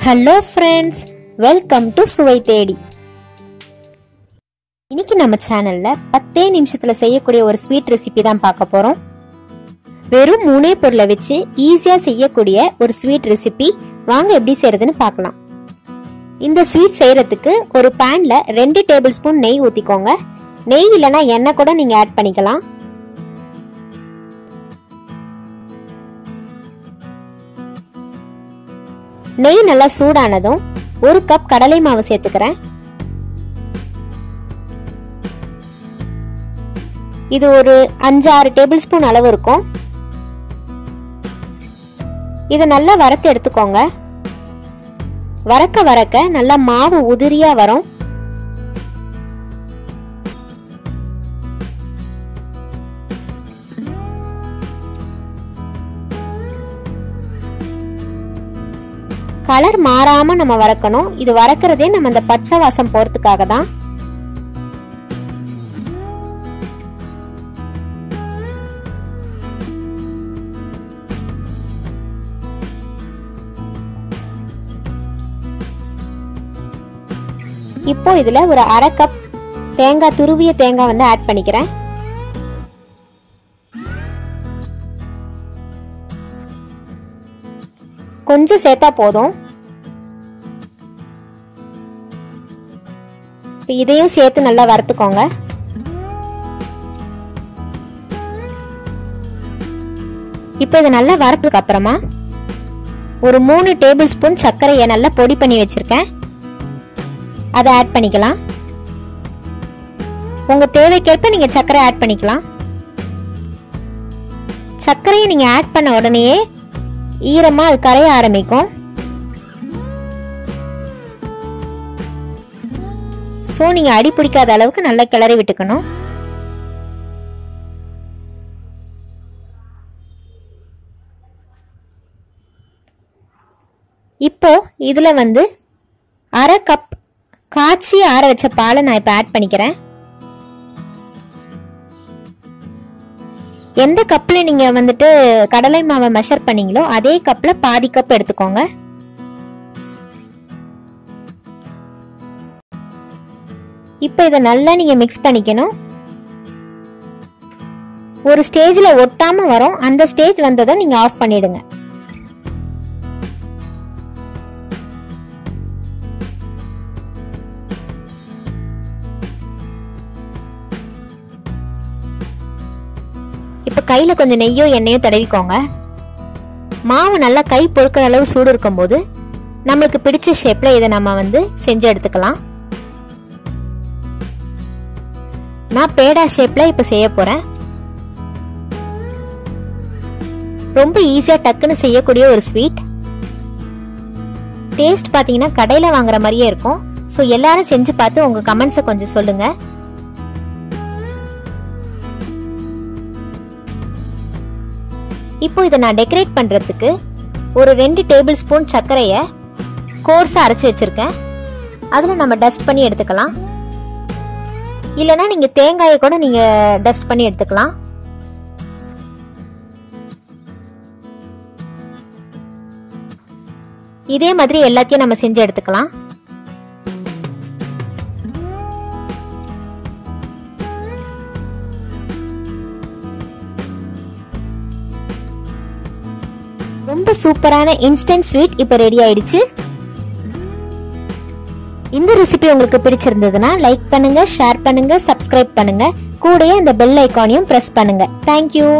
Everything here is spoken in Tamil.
Hello friends, welcome to சுவை தேடி. இன்னைக்கு நம்ம சேனல்ல 10 நிமிஷத்துல செய்யக்கூடிய ஒரு ஸ்வீட் ரெசிபி தான் பார்க்க போறோம். வெறும் 3 பொருளை வச்சு ஈஸியா செய்யக்கூடிய ஒரு ஸ்வீட் ரெசிபி. வாங்க எப்படி செய்யறதுன்னு பார்க்கலாம். இந்த ஸ்வீட் செய்யறதுக்கு ஒரு panல 2 டேபிள்ஸ்பூன் நெய் ஊத்திக்கோங்க. நெய் இல்லனா எண்ணெய் கூட நீங்க ஆட் பண்ணிக்கலாம். நெய் நல்லா சூடானதும் 1 கப் கடலை மாவு சேர்த்துக்கிறேன். இது ஒரு 5-6 டேபிள்ஸ்பூன் அளவு இருக்கும். இதை நல்லா வறுத்து எடுத்துக்கோங்க. வறுக்க நல்லா மாவு உதிரியா வரும். கலர் மாறாம நம்ம வறுக்கணும். இது வறுக்கிறதே நம்ம அந்த பச்சை வாசம் போறதுக்காக தான். இப்போ இதுல ஒரு 1/2 கப் தேங்காய், துருவிய தேங்காய் வந்து ஆட் பண்ணிக்கிறேன். கொஞ்சம் சேர்த்தா போதும். இதையும் சேர்த்து நல்லா வறுத்துக்கோங்க. இப்போ இது நல்லா வறுத்ததுக்கு அப்புறமா ஒரு 3 டேபிள் ஸ்பூன் சர்க்கரையை நல்லா பொடி பண்ணி வச்சிருக்கேன். அதை ஆட் பண்ணிக்கலாம். உங்க தேவைக்கேற்ப நீங்க சர்க்கரை ஆட் பண்ணிக்கலாம். சர்க்கரையை நீங்க ஆட் பண்ண உடனே ஈரமா அது கரைய ஆரம்பிக்கும். சோ நீங்க அடி பிடிக்காத அளவுக்கு நல்லா கிளறி விட்டுக்கணும். இப்போ இதுல வந்து 1/2 கப் காய்ச்சி ஆற வச்ச பாலை நான் இப்ப ஆட் பண்ணிக்கிறேன். எந்த கப்ல நீங்க வந்துட்டு கடலை மாவை மெஷர் பண்ணீங்களோ அதே கப்ல பாதி கப் எடுத்துக்கோங்க. இப்போ இத நல்லா நீங்க மிக்ஸ் பண்ணிக்கணும். ஒரு ஸ்டேஜ்ல ஒட்டாம வரும். அந்த ஸ்டேஜ் வந்ததும் நீங்க ஆஃப் பண்ணிடுங்க. இப்ப கையில கொஞ்சம் நெய்யோ எண்ணெயோ தடவிக்கோங்க. மாவு நல்லா கை பொறுக்கிற அளவு சூடு இருக்கும் போது நம்மளுக்கு பிடிச்ச ஷேப்ல இதை நம்ம வந்து செஞ்சு எடுத்துக்கலாம். நான் பேடா ஷேப்ல இப்ப செய்ய போறேன். ரொம்ப ஈஸியா டக்குன்னு செய்யக்கூடிய ஒரு ஸ்வீட். டேஸ்ட் பாத்தீங்கன்னா கடையில வாங்குற மாதிரியே இருக்கும். சோ எல்லாரும் செஞ்சு பார்த்து உங்க கமெண்ட்ஸை கொஞ்சம் சொல்லுங்க. இப்போ இதை நான் டெக்கரேட் பண்றதுக்கு ஒரு 2 டேபிள் ஸ்பூன் சர்க்கரையை கோர்ஸா அரைச்சு வச்சிருக்கேன். அதுல நம்ம டஸ்ட் பண்ணி எடுத்துக்கலாம். இல்லனா நீங்க தேங்காயை கூட நீங்க டஸ்ட் பண்ணி எடுத்துக்கலாம். இதே மாதிரி எல்லாத்தையும் நம்ம செஞ்சு எடுத்துக்கலாம். ரொம்ப சூப்பரான இன்ஸ்டன்ட் ஸ்வீட் இப்ப ரெடி ஆயிடுச்சு. இந்த ரெசிபி உங்களுக்கு பிடிச்சிருந்ததுன்னா லைக் பண்ணுங்க, ஷேர் பண்ணுங்க, சப்ஸ்கிரைப் பண்ணுங்க. கூடவே அந்த பெல் ஐகானையும் பிரஸ் பண்ணுங்க. Thank you.